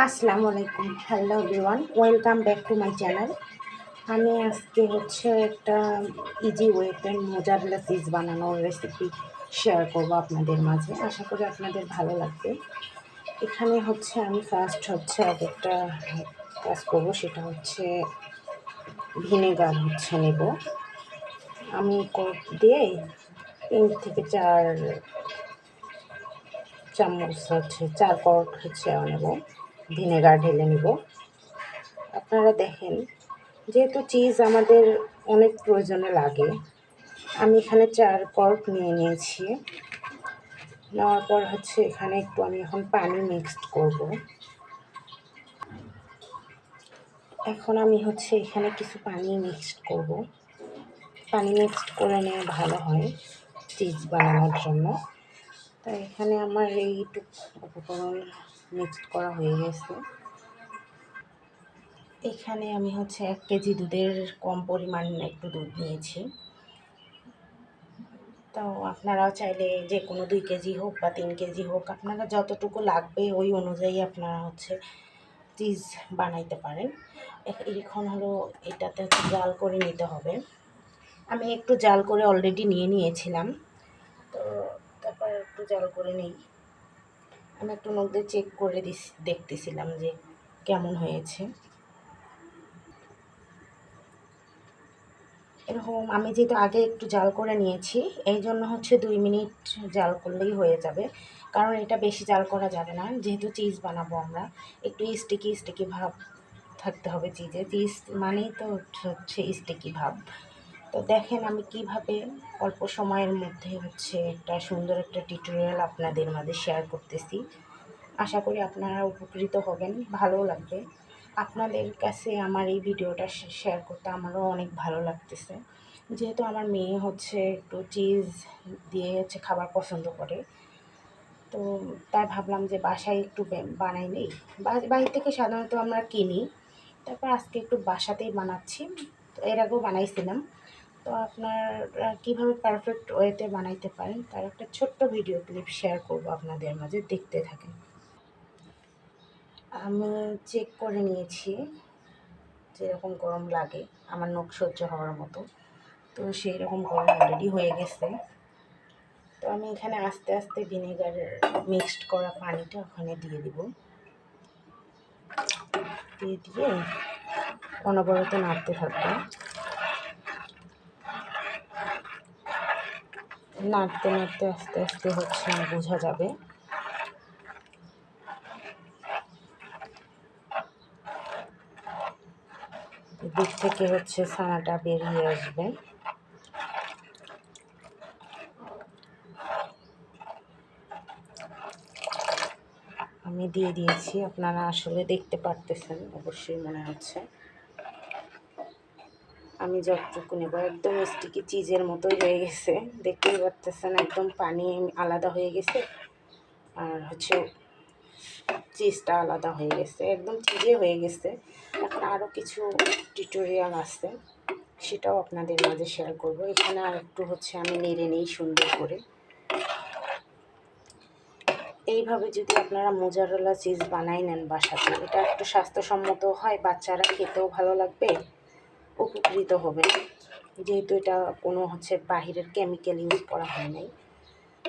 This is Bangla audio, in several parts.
আসসালামু আলাইকুম, hello everyone, welcome back to my channel. আমি আজকে একটা ইজি ওয়েতে মোজারেলা চিজ বানানোর রেসিপি শেয়ার করব আপনাদের মাঝে। আশা করি আপনাদের ভালো লাগবে। এখানে আমি ফার্স্ট একটা কাজ করব, সেটা ভিনেগার নেব। আমি কর্ক দিয়ে 3 থেকে 4 চামচ 4 কর্ক নেব, ভিনেগার ঢেলে নেব। আপনারা দেখেন, যেহেতু চিজ আমাদের অনেক প্রয়োজনে লাগে, আমি এখানে 4 কর্ক নিয়ে নিয়েছি। নেওয়ার পর এখানে একটু আমি এখন পানি মিক্সড করব। এখন আমি এখানে কিছু পানি মিক্সড করব। পানি মিক্সড করে নিয়ে ভালো হয় চিজ বানানোর জন্য। তাই এখানে আমার এইটুকু উপকরণ মিক্সড করা হয়ে গেছে। এখানে আমি 1 কেজি দুধের কম পরিমাণ একটু দুধ নিয়েছি। তো আপনারাও চাইলে যে কোনো 2 কেজি হোক বা 3 কেজি হোক, আপনারা যতটুকু লাগবে ওই অনুযায়ী আপনারা চিজ বানাইতে পারেন। এখন এটাতে জাল করে নিতে হবে। আমি একটু জাল করে অলরেডি নিয়েছিলাম, তো তারপর একটু জাল করে নিই। আমি একটু নখ দিয়ে চেক করে দেখতেছিলাম যে কেমন হয়েছে। এরকম আমি যেহেতু আগে একটু জাল করে নিয়েছি, এই জন্য 2 মিনিট জাল করলেই হয়ে যাবে। কারণ এটা বেশি জাল করা যাবে না, যেহেতু চিজ বানাবো আমরা। একটু স্টিকি ভাব থাকতে হবে চিজে। চিজ মানেই তো স্টিকি ভাব। তো দেখেন আমি কিভাবে অল্প সময়ের মধ্যে একটা সুন্দর একটা টিউটোরিয়াল আপনাদের মাঝে শেয়ার করতেছি। আশা করি আপনারা উপকৃত হবেন, ভালো লাগবে। আপনাদের কাছে আমার এই ভিডিওটা শেয়ার করতে আমারও অনেক ভালো লাগতেছে, যেহেতু আমার মেয়ে একটু চিজ দিয়ে খাবার পছন্দ করে। তো তাই ভাবলাম যে বাসায় একটু বানাই নেই। বাইরে থেকে সাধারণত আমরা কিনি, তারপর আজকে একটু বাসাতেই বানাচ্ছি। তো এর আগেও বানাইছিলাম। তো আপনারা কীভাবে পারফেক্ট ওয়েতে বানাইতে পারেন তার একটা ছোট্ট ভিডিও ক্লিপ শেয়ার করব আপনাদের মাঝে, দেখতে থাকেন। আমি চেক করে নিয়েছি যেরকম গরম লাগে, আমার নখ সহ্য হওয়ার মতো। তো সেই রকম গরম অলরেডি হয়ে গেছে। তো আমি এখানে আস্তে আস্তে ভিনেগারের মিক্সড করা পানিটা ওখানে দিয়ে দিব। দিয়ে অনবরত নাড়তে থাকবো। নাড়তে নাড়তে আস্তে আস্তে বোঝা যাবে। দিক থেকে ছানাটা বেরিয়ে আসবে। আমি দিয়ে দিয়েছি, আপনারা আসলে দেখতে পারতেছেন অবশ্যই মনে হচ্ছে। আমি যতটুকু নেব একদম স্টিকি চিজের মতোই হয়ে গেছে, দেখতেই পারতেছেন। একদম পানি আলাদা হয়ে গেছে, আর চিজটা আলাদা হয়ে গেছে, একদম চিজে হয়ে গেছে। এখন আরও কিছু টিউটোরিয়াল আছে, সেটাও আপনাদের মাঝে শেয়ার করব। এখানে আর একটু আমি নেড়ে নিই সুন্দর করে। এইভাবে যদি আপনারা মোজারেলা চিজ বানাই নেন বাসাতে, এটা একটু স্বাস্থ্যসম্মত হয়, বাচ্চারা খেতেও ভালো লাগবে, উপকৃত হবে। যেহেতু এটা কোনো বাহিরের কেমিক্যাল ইউজ করা হয় নাই।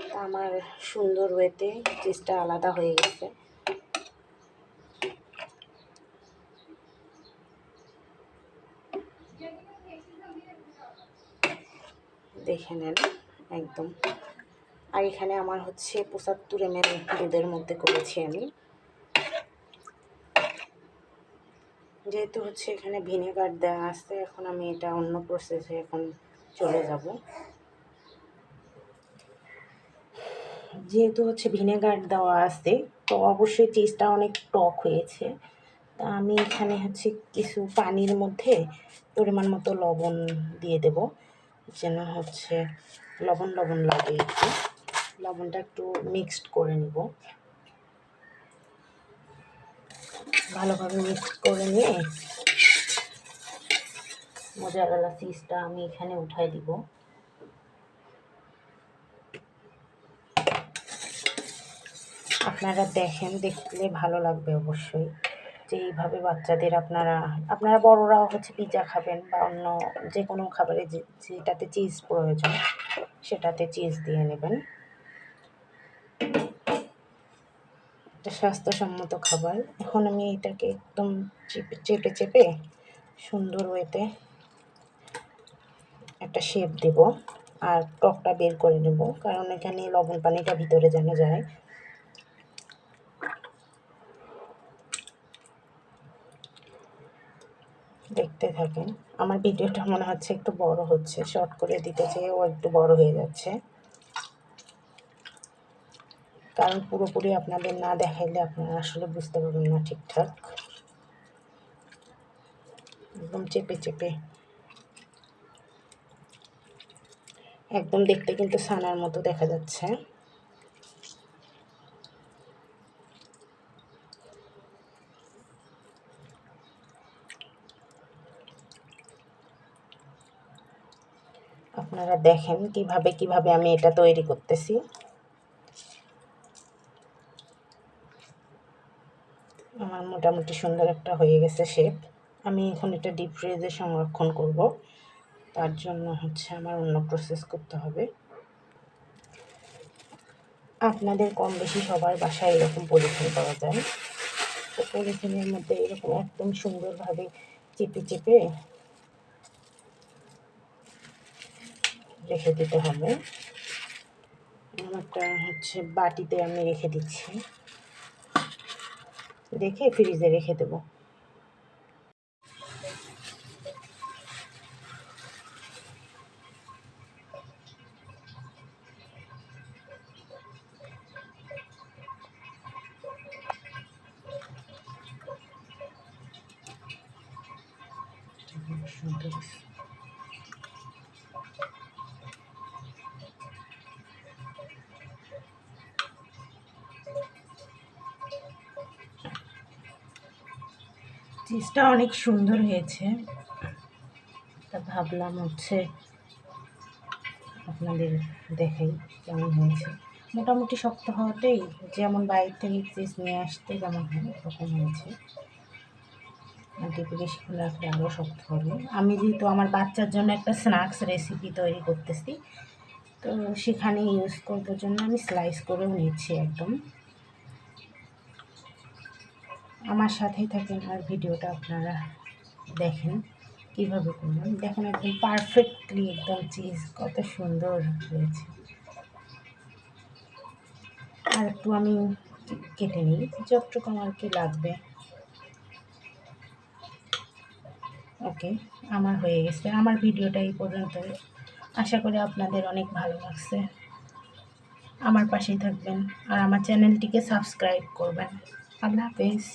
তা আমার সুন্দর ওয়েতে চিজটা আলাদা হয়ে গেছে। দেখে নেন একদম। আর এখানে আমার 75 ml দুধের মধ্যে করেছি আমি, যেহেতু এখানে ভিনেগার দেওয়া আছে। এখন আমি এটা অন্য প্রসেসে এখন চলে যাব। যেহেতু ভিনেগার দেওয়া আছে, তো অবশ্যই চিজটা অনেক টক হয়েছে। তা আমি এখানে কিছু পানির মধ্যে পরিমাণ মতো লবণ দিয়ে দেব, যেন লবণ লবণ লাগে একটু। লবণটা একটু মিক্সড করে নিব, ভালোভাবে মিক্সড করে নিয়ে মোজারেলা চিজটা আমি এখানে উঠাই দিব। আপনারা দেখেন, দেখলে ভালো লাগবে অবশ্যই যে এইভাবে বাচ্চাদের আপনারা বড়রাও হচ্ছে পিৎজা খাবেন বা অন্য যে কোনো খাবারে যেটাতে চিজ প্রয়োজন সেটাতে চিজ দিয়ে নেবেন। একটা স্বাস্থ্যসম্মত খাবার। এখন আমি এটাকে একদম চেপে চেপে সুন্দর ওয়েতে একটা শেপ দেব আর টকটা বের করে নেব, কারণ এখানে লবণ পানিটা ভিতরে যেন যায়। দেখতে থাকেন। আমার ভিডিওটা মনে হচ্ছে একটু বড় হচ্ছে, শর্ট করে দিতে চেয়ে ও একটু বড় হয়ে যাচ্ছে, কারণ পুরোপুরি আপনাদের না দেখাইলে আপনারা আসলে বুঝতে পারবেন না ঠিকঠাক। একদম চেপে চেপে, একদম দেখতে কিন্তু ছানার মতো দেখা যাচ্ছে। আপনারা দেখেন কিভাবে আমি এটা তৈরি করতেছি। আমার মোটামুটি সুন্দর একটা হয়ে গেছে শেপ। আমি এখন এটা ডিপ ফ্রিজে সংরক্ষণ করব, তার জন্য হচ্ছে আমার অন্য প্রসেস করতে হবে। আপনাদের কম বেশি সবার বাসায় এরকম পলিথিন পাওয়া যায়, তো পলিথিনের মধ্যে এরকম একদম সুন্দরভাবে চেপে চেপে রেখে দিতে হবে। আমারটা হচ্ছে বাটিতে আমি রেখে দিচ্ছি, রেখে ফ্রিজে রেখে দেবো। সুন্দর চিজটা অনেক সুন্দর হয়েছে, তা ভাবলাম হচ্ছে আপনাদের দেখাই কেমন হয়েছে। মোটামুটি শক্ত হওয়াতেই, যেমন বাইরে থেকে চিজ নিয়ে আসতে যেমন হয় ওরকম হয়েছে। ডিপে বেশিক্ষণ রাখলে আরও শক্ত হবে। আমি যেহেতু আমার বাচ্চার জন্য একটা স্ন্যাক্স রেসিপি তৈরি করতেছি, তো সেখানে ইউজ করবার জন্য আমি স্লাইস করেও নিচ্ছি একদম। আমার সাথেই থাকেন আর ভিডিওটা আপনারা দেখেন কীভাবে করলাম। দেখুন একদম পারফেক্টলি একদম চিজ কত সুন্দর হয়েছে। আর একটু আমি কেটে নিই যতটুকু আমার কি লাগবে। ওকে, আমার হয়ে গেছে। আমার ভিডিওটা এই পর্যন্ত। আশা করি আপনাদের অনেক ভালো লাগছে। আমার পাশেই থাকবেন আর আমার চ্যানেলটিকে সাবস্ক্রাইব করবেন। আল্লাহ হাফেজ।